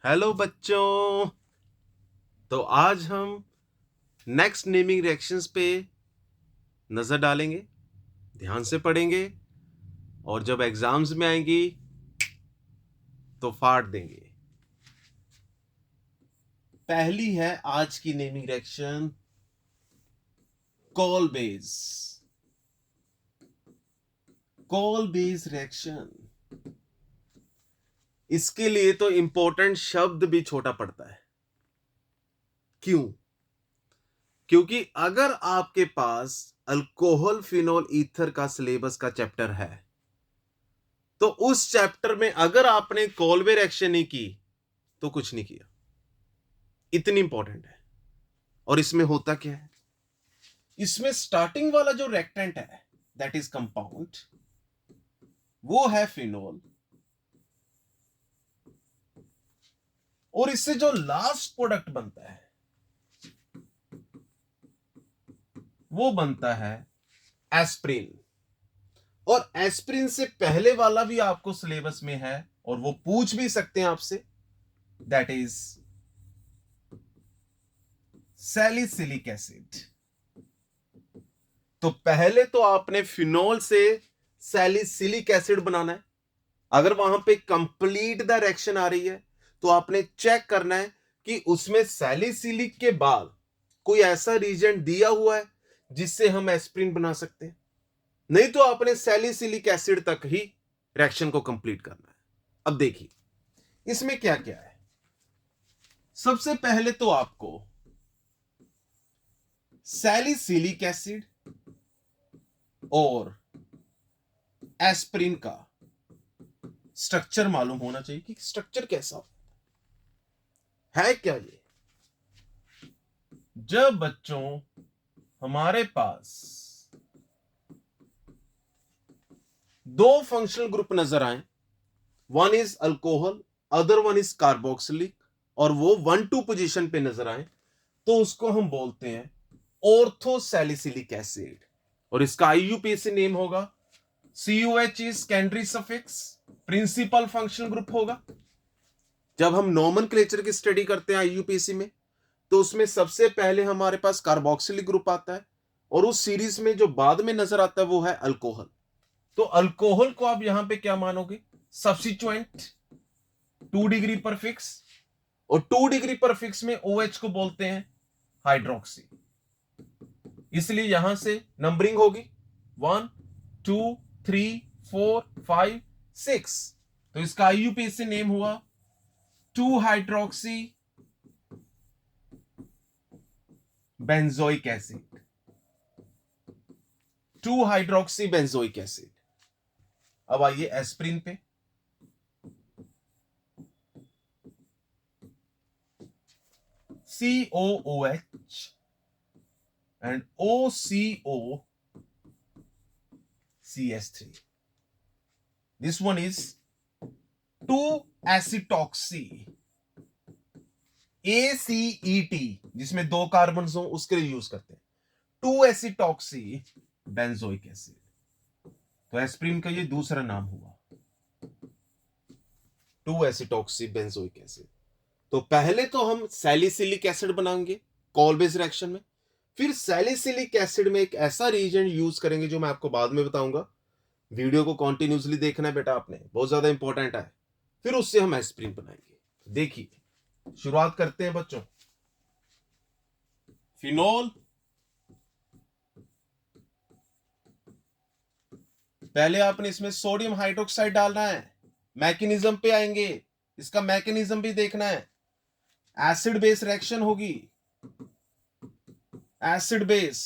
Hello बच्चों। तो आज हम नेक्स्ट नेमिंग रिएक्शंस पे नजर डालेंगे, ध्यान से पढ़ेंगे और जब एग्जाम्स में आएंगी तो फाड़ देंगे। पहली है आज की naming reaction, call base. Call base reaction, इसके लिए तो इंपॉर्टेंट शब्द भी छोटा पड़ता है। क्यों? क्योंकि अगर आपके पास अल्कोहल फिनोल ईथर का सिलेबस का चैप्टर है तो उस चैप्टर में अगर आपने कॉलवे रिएक्शन नहीं की तो कुछ नहीं किया। इतनी इंपॉर्टेंट है। और इसमें होता क्या है, इसमें स्टार्टिंग वाला जो रिएक्टेंट है दैट इज कंपाउंड, वो है फिनोल, और इससे जो लास्ट प्रोडक्ट बनता है वो बनता है एस्प्रिन। और एस्प्रिन से पहले वाला भी आपको सिलेबस में है और वो पूछ भी सकते हैं आपसे, दैट इज सैलिसिलिक एसिड। तो पहले तो आपने फिनोल से सैलिसिलिक एसिड बनाना है। अगर वहां पे कंप्लीट द रिएक्शन आ रही है तो आपने चेक करना है कि उसमें सैलिसिलिक के बाद कोई ऐसा रीजेंट दिया हुआ है जिससे हम एस्प्रिन बना सकते हैं। नहीं तो आपने सैलिसिलिक एसिड तक ही रिएक्शन को कंप्लीट करना है। अब देखिए इसमें क्या क्या है। सबसे पहले तो आपको सैलिसिलिक एसिड और एस्प्रिन का स्ट्रक्चर मालूम होना चाहिए कि स्ट्रक्चर कैसा है क्या ये। जब बच्चों हमारे पास दो फंक्शनल ग्रुप नजर आए, one is alcohol other one is carboxylic, और वो 1-2 पोजीशन पे नजर आए तो उसको हम बोलते हैं ऑर्थोसैलिसिलिक एसिड। और इसका आईयूपीएसी नेम होगा COH is secondary suffix, principal functional group होगा। जब हम नोमेनक्लेचर की स्टडी करते हैं आईयूपीएसी में तो उसमें सबसे पहले हमारे पास कार्बोक्सिलिक ग्रुप आता है और उस सीरीज में जो बाद में नजर आता है वो है अल्कोहल। तो अल्कोहल को आप यहां पे क्या मानोगे, सब्स्टिट्यूएंट 2 डिग्री पर फिक्स, और 2 डिग्री पर फिक्स में OH को बोलते हैं हाइड्रोक्सी। इसलिए यहां से नंबरिंग होगी 1 2 3 4 5 6। तो इसका आईयूपीएसी नेम हुआ 2 hydroxy benzoic acid. 2 hydroxy benzoic acid. अब आइए एस्प्रिन पे। COOH and OCOCH3. This one is 2-acetoxy ACET, जिसमें 2 कार्बन हो उसके लिए यूज करते हैं 2-acetoxy बेंजोइक एसिड। तो एस्प्रिन का ये दूसरा नाम हुआ 2-acetoxy बेंजोइक एसिड। तो पहले तो हम सैलिसिलिक एसिड बनाएंगे कॉल बेस रिएक्शन में, फिर सैलिसिलिक एसिड में एक ऐसा रीजेंट यूज करेंगे जो मैं आपको बाद में बताऊंगा। वीडियो को कॉन्टिन्यूसली देखना है बेटा आपने, बहुत ज्यादा इंपॉर्टेंट है। फिर उससे हम एस्प्रिन बनाएंगे। देखिए शुरुआत करते हैं बच्चों। फिनोल, पहले आपने इसमें सोडियम हाइड्रोक्साइड डालना है। मैकेनिज्म पे आएंगे, इसका मैकेनिज्म भी देखना है। एसिड बेस रिएक्शन होगी, एसिड बेस,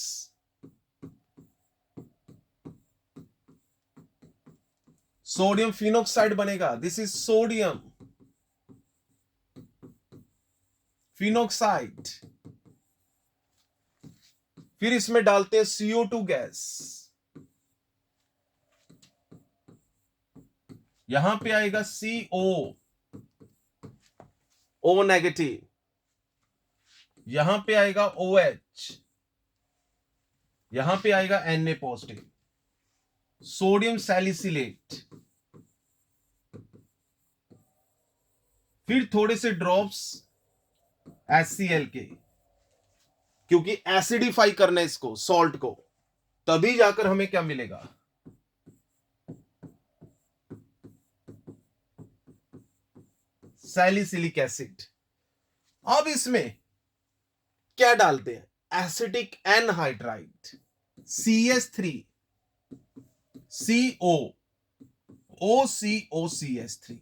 सोडियम फिनोक्साइड बनेगा, दिस इज सोडियम फिनोक्साइड। फिर इसमें डालते हैं CO2 गैस, यहां पे आएगा CO नेगेटिव, यहां पे आएगा OH, यहां पे आएगा Na पॉजिटिव, सोडियम सैलिसिलेट। फिर थोड़े से ड्रॉप्स HCl के, क्योंकि एसिडिफाई करना है इसको, सॉल्ट को, तभी जाकर हमें क्या मिलेगा, सैलिसिलिक एसिड। अब इसमें क्या डालते हैं, acetic anhydride CH3 CO OCOCH3,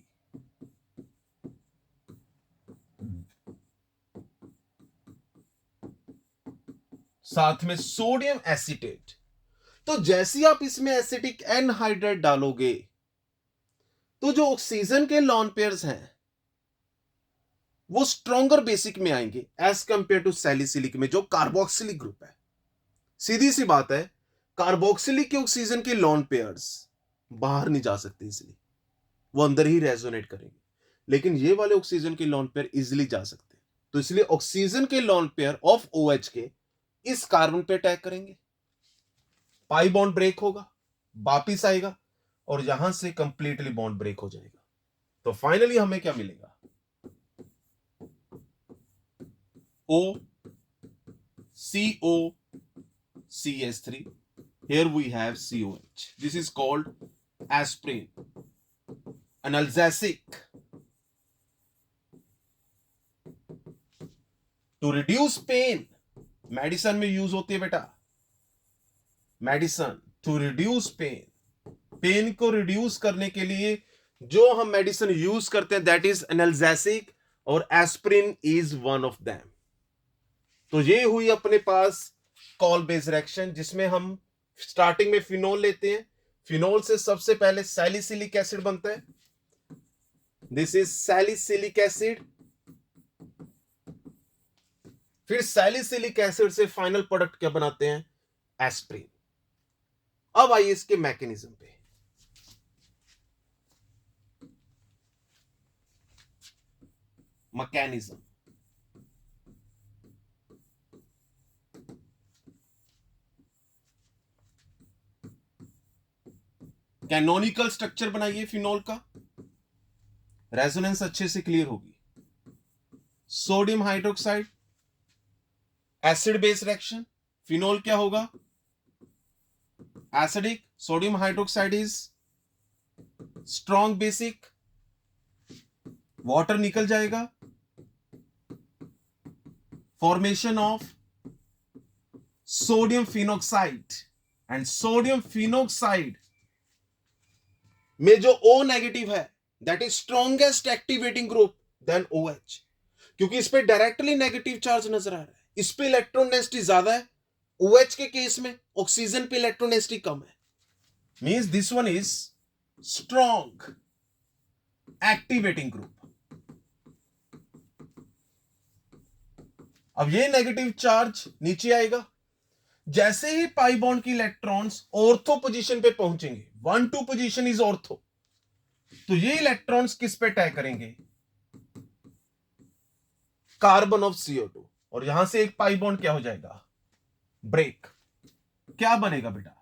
साथ में सोडियम एसीटेट। तो जैसे ही आप इसमें एसिटिक एनहाइड्राइड डालोगे तो जो ऑक्सीजन के लॉन पेयर्स हैं वो स्ट्रॉन्गर बेसिक में आएंगे एज कंपेयर टू सैलिसिलिक में जो कार्बोक्सिलिक ग्रुप है। सीधी सी बात है, कार्बोक्सिलिक के ऑक्सीजन के लॉन पेयर्स बाहर नहीं जा सकते, इसलिए वो अंदर ही रेजोनेट करेंगे, लेकिन ये वाले ऑक्सीजन के लॉन पेयर इजिली जा सकते हैं। तो इसलिए ऑक्सीजन के लॉन पेयर ऑफ OH के इस कार्बन पे अटैक करेंगे, पाई बॉन्ड ब्रेक होगा, वापिस आएगा और यहां से कंप्लीटली बॉन्ड ब्रेक हो जाएगा। तो फाइनली हमें क्या मिलेगा, OCOCH3, here we have COH, this is called aspirin, analgesic to reduce pain। Medicine में यूज होती है बेटा, medicine to reduce pain, pain को रिड्यूस करने के लिए जो हम मेडिसिन यूज करते हैं दैट इज एनाल्जेसिक, और aspirin is one of them. तो ये हुई अपने पास कॉल बेस रिएक्शन, जिसमें हम स्टार्टिंग में फिनोल लेते हैं, फिनोल से सबसे पहले सैलिसिलिक एसिड बनता है, दिस इज सैलिसिलिक एसिड। फिर सैलिसिलिक एसिड से फाइनल प्रोडक्ट क्या बनाते हैं, एस्प्रिन। अब आइए इसके मैकेनिज्म पे। मैकेनिज्म, कैनोनिकल स्ट्रक्चर बनाइए फिनोल का, रेजोनेंस अच्छे से क्लियर होगी। Sodium hydroxide, acid base reaction, phenol क्या होगा, acidic, sodium hydroxide is strong basic, water निकल जाएगा, formation of sodium phenoxide, and sodium phenoxide में जो O नेगेटिव है that is strongest activating group than OH, क्योंकि इस पे डायरेक्टली नेगेटिव चार्ज नजर आ रहा है, इस पे इलेक्ट्रॉन डेंसिटी ज्यादा है, OH के केस में ऑक्सीजन पे इलेक्ट्रॉन डेंसिटी कम है, means this one is strong activating group. अब ये नेगेटिव चार्ज नीचे आएगा, जैसे ही पाई बॉन्ड की इलेक्ट्रॉन्स ऑर्थो पोजीशन पे पहुंचेंगे, 1-2 पोजीशन इज ऑर्थो, तो ये इलेक्ट्रॉन्स किस पे अटैक करेंगे, कार्बन ऑफ CO2, और यहां से एक पाई बॉन्ड क्या हो जाएगा, ब्रेक। क्या बनेगा बेटा,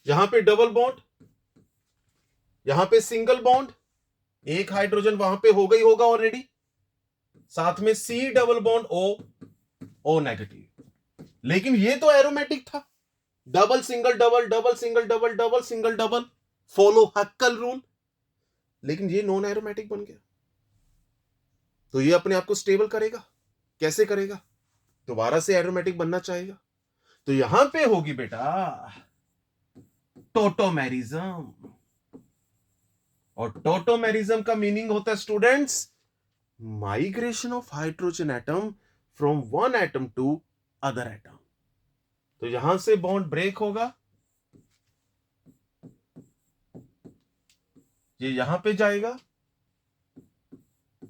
यहां पे डबल बॉन्ड, यहां पे सिंगल बॉन्ड, एक हाइड्रोजन वहां पे हो गई होगा ऑलरेडी, साथ में C double bond O negative. लेकिन ये तो एरोमेटिक था, double single double, double single double, double single double, follow Huckel rule, लेकिन ये नॉन एरोमेटिक बन गया। तो ये अपने आप को स्टेबल करेगा, कैसे करेगा, दोबारा से एरोमेटिक बनना चाहेगा, तो यहां पे होगी बेटा टोटोमेरिज्म, और टोटोमेरिज्म का मीनिंग होता है students migration of hydrogen atom from one atom to other atom. तो यहां से बॉन्ड ब्रेक होगा, ये यहां पे जाएगा,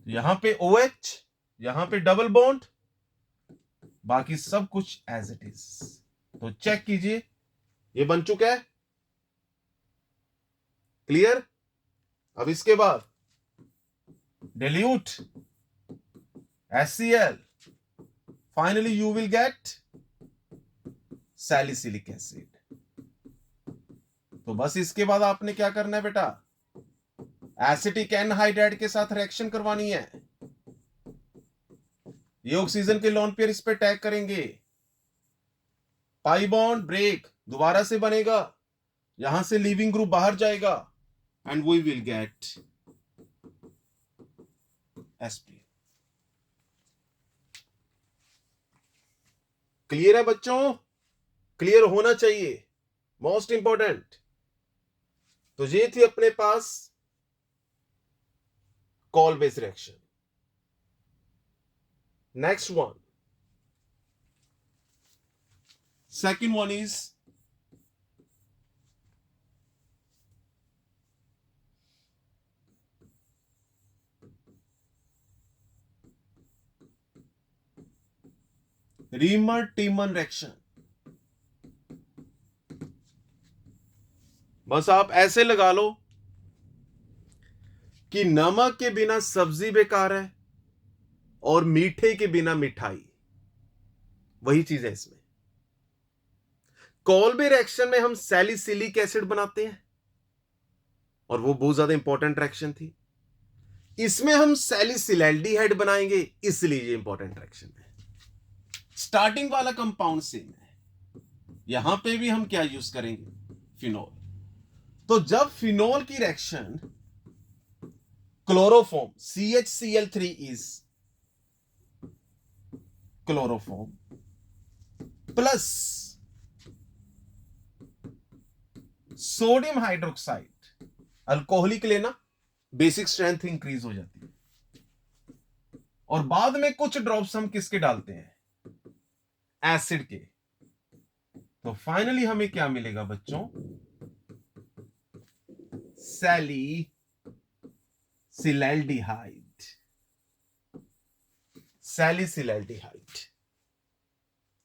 यहां पे OH, यहां पे डबल बॉन्ड, बाकी सब कुछ एज इट इज। तो चेक कीजिए, ये बन चुका है, क्लियर। अब इसके बाद dilute HCl, finally you will get salicylic acid। तो बस इसके बाद आपने क्या करना है बेटा, एसिटिक एनहाइड्राइड के साथ रिएक्शन करवानी है, ये ऑक्सीजन के लोन पेयर इस पे टैग करेंगे, पाई बॉन्ड ब्रेक दोबारा से बनेगा, यहां से लीविंग ग्रुप बाहर जाएगा and we will get sp। Clear है बच्चों? क्लियर होना चाहिए, मोस्ट इंपॉर्टेंट। तो ये थी अपने पास Kolbe reaction. Next one, second one is Reimer Tiemann reaction. बस आप ऐसे लगा लो कि नमक के बिना सब्जी बेकार है और मीठे के बिना मिठाई, वही चीज है इसमें। कॉल्बे रिएक्शन में हम सैलिसिलिक एसिड बनाते हैं और वो बहुत ज्यादा इंपॉर्टेंट रिएक्शन थी। इसमें हम सैलिसिलैल्डिहाइड बनाएंगे, इसलिए ये इंपॉर्टेंट रिएक्शन है। स्टार्टिंग वाला कंपाउंड सेम है, यहां पे भी हम क्या यूज करेंगे, फिनोल। तो जब फिनोल की reaction chloroform CHCl3 is chloroform plus sodium hydroxide, alcoholic लेना, बेसिक स्ट्रेंथ इंक्रीज हो जाती है। और बाद में कुछ ड्रॉप्स हम किसके डालते हैं, एसिड के। तो फाइनली हमें क्या मिलेगा बच्चों, सैलिसिलैल्डिहाइड। सैलिसिलैल्डिहाइड।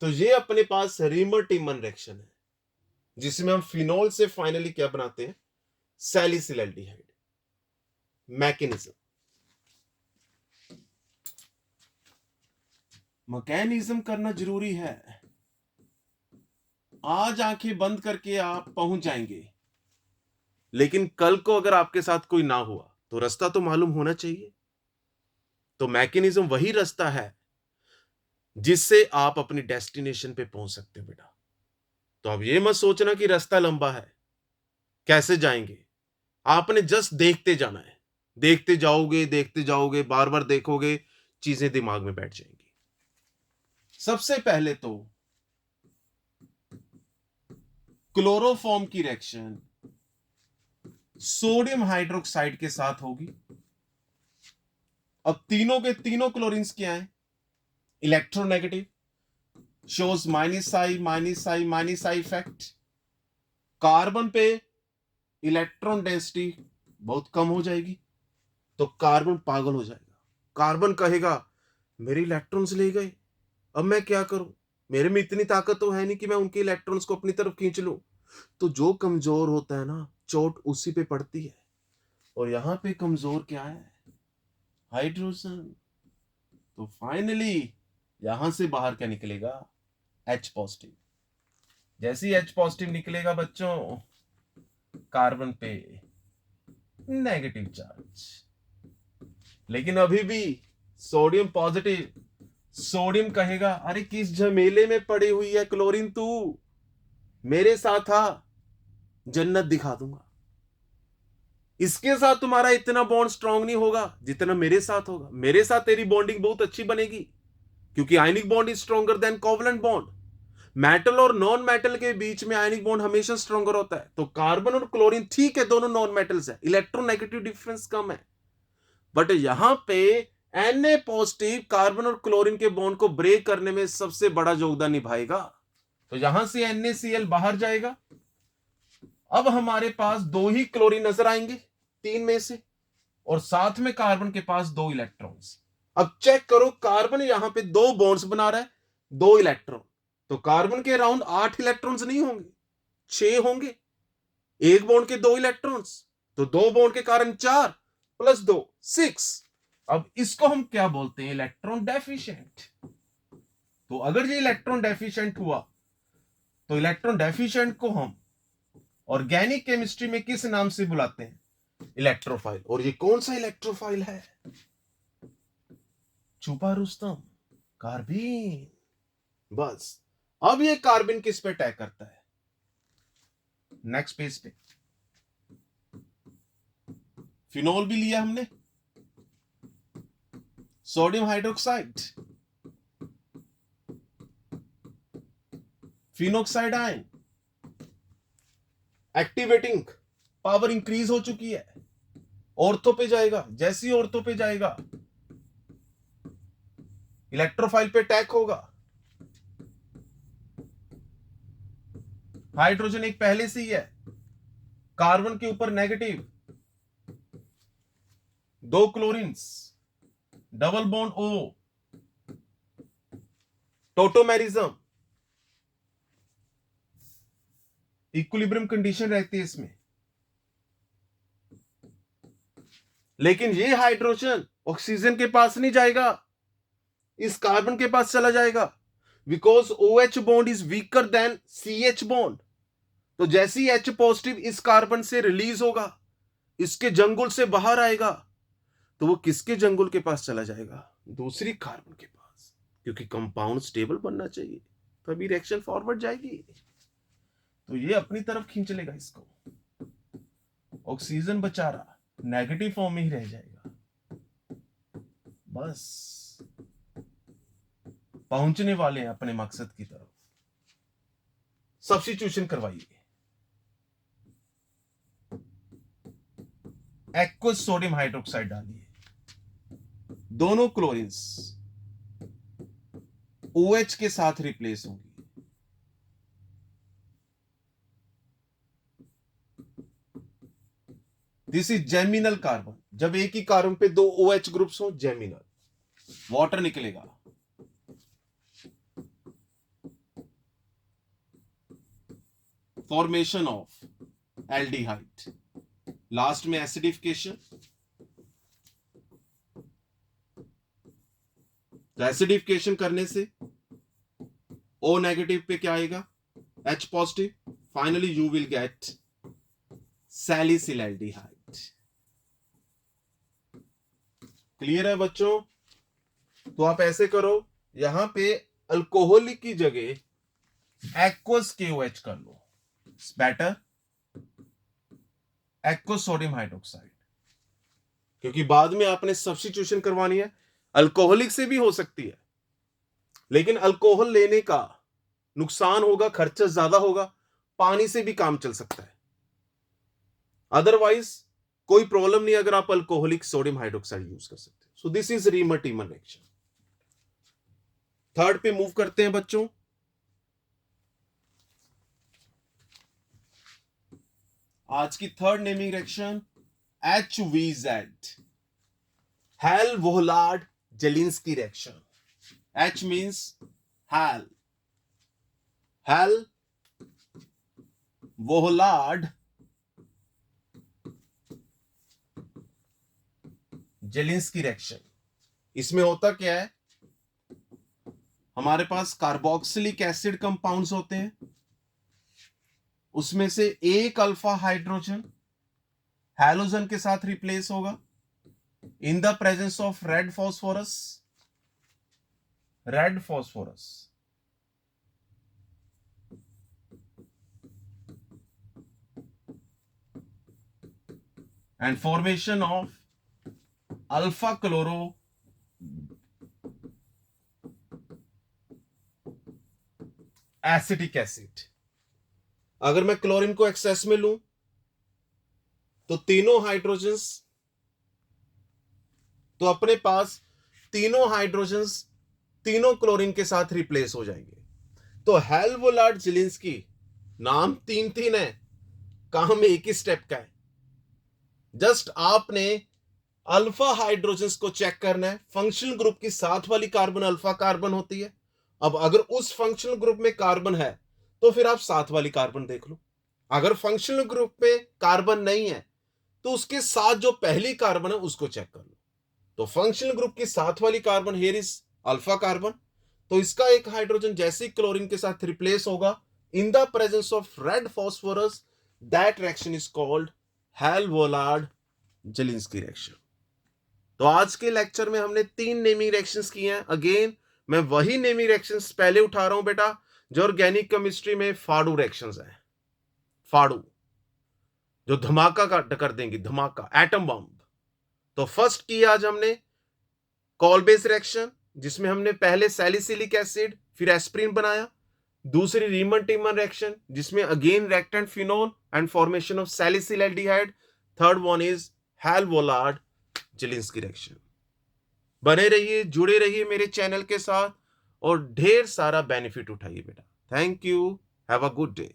तो ये अपने पास रीमर टीमन रिएक्शन है, जिसमें हम फिनोल से फाइनली क्या बनाते हैं, सैलिसिलैल्डिहाइड। मैकेनिज्म, मैकेनिज्म करना जरूरी है। आज आंखें बंद करके आप पहुंच जाएंगे, लेकिन कल को अगर आपके साथ कोई ना हुआ तो रास्ता तो मालूम होना चाहिए। तो मैकेनिज्म वही रास्ता है जिससे आप अपनी डेस्टिनेशन पे पहुंच सकते हो बेटा। तो अब ये मत सोचना कि रास्ता लंबा है, कैसे जाएंगे। आपने जस्ट देखते जाना है, देखते जाओगे, बार बार देखोगे, चीजें दिमाग में बैठ जाएंगी। सबसे पहले तो क्लोरोफॉर्म की रिएक्शन सोडियम हाइड्रोक्साइड के साथ होगी। अब तीनों के तीनों क्लोरीन्स क्या हैं, electronegative, shows minus I effect. Carbon पे इलेक्ट्रॉन डेंसिटी बहुत कम हो जाएगी, तो कार्बन पागल हो जाएगा। कार्बन कहेगा मेरे इलेक्ट्रॉन्स ले गए, अब मैं क्या करूं, मेरे में इतनी ताकत तो है नहीं कि मैं उनके इलेक्ट्रॉन्स को अपनी तरफ खींच लूं। तो जो कमजोर होता है ना, चोट उसी पे पड़ती है। और यहां पे कमजोर क्या है, हाइड्रोजन। तो फाइनली यहां से बाहर क्या निकलेगा, H पॉजिटिव। जैसे ही H पॉजिटिव निकलेगा बच्चों, कार्बन पे नेगेटिव चार्ज। लेकिन अभी भी सोडियम पॉजिटिव। सोडियम कहेगा अरे किस झमेले में पड़ी हुई है क्लोरीन, तू मेरे साथ आ, जन्नत दिखा दूंगा। इसके साथ तुम्हारा इतना बॉन्ड स्ट्रांग नहीं होगा जितना मेरे साथ होगा। मेरे साथ तेरी बॉन्डिंग बहुत अच्छी बनेगी, क्योंकि ionic bond is stronger than covalent bond. Metal और नॉन मेटल के बीच में आयनिक बॉन्ड हमेशा स्ट्रॉन्गर होता है। तो कार्बन और क्लोरीन ठीक है, दोनों नॉन मेटल्स है, इलेक्ट्रोनेगेटिव डिफरेंस कम है, बट यहां पे Na पॉजिटिव कार्बन और क्लोरीन के बॉन्ड को ब्रेक करने में सबसे बड़ा योगदान निभाएगा। तो यहां से NaCl बाहर जाएगा। अब हमारे पास दो ही क्लोरीन नजर आएंगे तीन में से, और साथ में कार्बन के पास दो इलेक्ट्रॉन्स। अब चेक करो, कार्बन यहां पे दो बॉन्ड्स बना रहा है, दो इलेक्ट्रॉन। तो कार्बन के अराउंड 8 इलेक्ट्रॉन्स नहीं होंगे, 6 होंगे। एक बॉन्ड के दो इलेक्ट्रॉन्स, तो दो बॉन्ड के कारण 4 प्लस 2 6। अब इसको हम क्या बोलते हैं, इलेक्ट्रॉन डेफिशिएंट। तो अगर ये इलेक्ट्रॉन डेफिशिएंट हुआ, तो इलेक्ट्रॉन डेफिशिएंट को हम ऑर्गेनिक केमिस्ट्री में किस नाम से बुलाते हैं, इलेक्ट्रोफाइल। और ये कौन सा इलेक्ट्रोफाइल है? छुपा रुस्तम, कार्बिन। बस अब ये कार्बिन किस पे अटैक करता है? नेक्स्ट पेज पे फिनोल भी लिया हमने, sodium hydroxide, phenoxide ion, activating power increase हो चुकी है, ऑर्थो पे जाएगा। जैसे ही ऑर्थो पे जाएगा इलेक्ट्रोफाइल पे अटैक होगा। हाइड्रोजन एक पहले से ही है, कार्बन के ऊपर negative, 2 chlorines, double bond O, tautomerism, equilibrium condition रहती है इसमें। लेकिन ये हाइड्रोजन ऑक्सीजन के पास नहीं जाएगा, इस कार्बन के पास चला जाएगा, because OH bond is weaker then CH bond. तो जैसे ही H पॉजिटिव इस कार्बन से रिलीज होगा, इसके जंगुल से बाहर आएगा, तो वो किसके जंगुल के पास चला जाएगा? दूसरी कार्बन के पास, क्योंकि कंपाउंड स्टेबल बनना चाहिए, तभी रिएक्शन फॉरवर्ड जाएगी। तो ये अपनी तरफ खींच लेगा इसको, ऑक्सीजन बेचारा नेगेटिव फॉर्म में ही रह जाएगा। बस पहुंचने वाले हैं अपने मकसद की तरफ। सब्स्टिट्यूशन करवाइए, एक्वस सोडियम हाइड्रोक्साइड डालिए, दोनों क्लोरीन्स OH के साथ रिप्लेस होंगी। This is geminal carbon. जब एक ही कार्बन पे 2 OH ग्रुप्स हो, जेमिनल, वाटर निकलेगा। फॉर्मेशन ऑफ एल्डिहाइड, लास्ट में एसिडिफिकेशन। एसिडिफिकेशन करने से O नेगेटिव पे क्या आएगा? H positive. Finally you will get salicylaldehyde. Clear है बच्चों? तो आप ऐसे करो, यहां पे अल्कोहलिक की जगह एक्वस KOH कर लो, बेटर एक्वस सोडियम हाइड्रोक्साइड, क्योंकि बाद में आपने सब्स्टिट्यूशन करवानी है। अल्कोहलिक से भी हो सकती है, लेकिन अल्कोहल लेने का नुकसान होगा, खर्चा ज्यादा होगा। पानी से भी काम चल सकता है, अदरवाइज कोई प्रॉब्लम नहीं अगर आप अल्कोहलिक सोडियम हाइड्रोक्साइड यूज कर सकते हैं। So this is Reimer Tiemann reaction. Third पे मूव करते हैं बच्चों। आज की third naming reaction HVZ, Hell Volhard Zelinsky reaction. H means Hell, Hell Volhard Zelinsky reaction. इसमें होता क्या है, हमारे पास कार्बोक्सिलिक एसिड कंपाउंड्स होते हैं, उसमें से एक अल्फा हाइड्रोजन हैलोजन के साथ रिप्लेस होगा in the presence of red phosphorus, red phosphorus, and formation of alpha chloro acetic acid. अगर मैं क्लोरीन को एक्सेस में लूं तो तीनों हाइड्रोजन्स, तो अपने पास तीनों हाइड्रोजन्स तीनों क्लोरीन के साथ रिप्लेस हो जाएंगे। तो हेल वोहलार्ड जेलिंस्की, नाम तीन है, काम एक ही स्टेप का है। जस्ट आपने अल्फा हाइड्रोजन्स को चेक करना है। फंक्शनल ग्रुप की साथ वाली कार्बन अल्फा कार्बन होती है। अब अगर उस फंक्शनल ग्रुप में कार्बन है तो फिर आप साथ वाली कार्बन देख लो। अगर फंक्शनल ग्रुप पे कार्बन नहीं है तो उसके साथ जो पहली कार्बन है उसको चेक कर लो। तो फंक्शनल ग्रुप की साथ वाली carbon here is alpha carbon, तो इसका एक हाइड्रोजन जैसे क्लोरीन के साथ रिप्लेस होगा in the presence of red phosphorus, that reaction is called Hell Volhard Zelinsky reaction. तो आज के लेक्चर में हमने 3 नेमिंग रिएक्शंस किए हैं। अगेन मैं वही नेमिंग रिएक्शंस पहले उठा रहा हूं बेटा जो ऑर्गेनिक केमिस्ट्री में फाड़ू रिएक्शंस हैं। फाड़ू जो धमाका कर देंगी, धमाका, एटम बॉम्ब। तो फर्स्ट किया आज हमने कॉल-बेस रिएक्शन, जिसमें हमने पहले सैलिसिलिक एसिड फिर एस्पिरिन बनाया। दूसरी रीमन-टिमन रिएक्शन, जिसमें again reactant phenol and formation of salicyl aldehyde. Third one is Hell Volhard Zelinsky reaction. बने रहिए, जुड़े रहिए मेरे चैनल के साथ और ढेर सारा बेनिफिट उठाइए बेटा। Thank you, have a good day.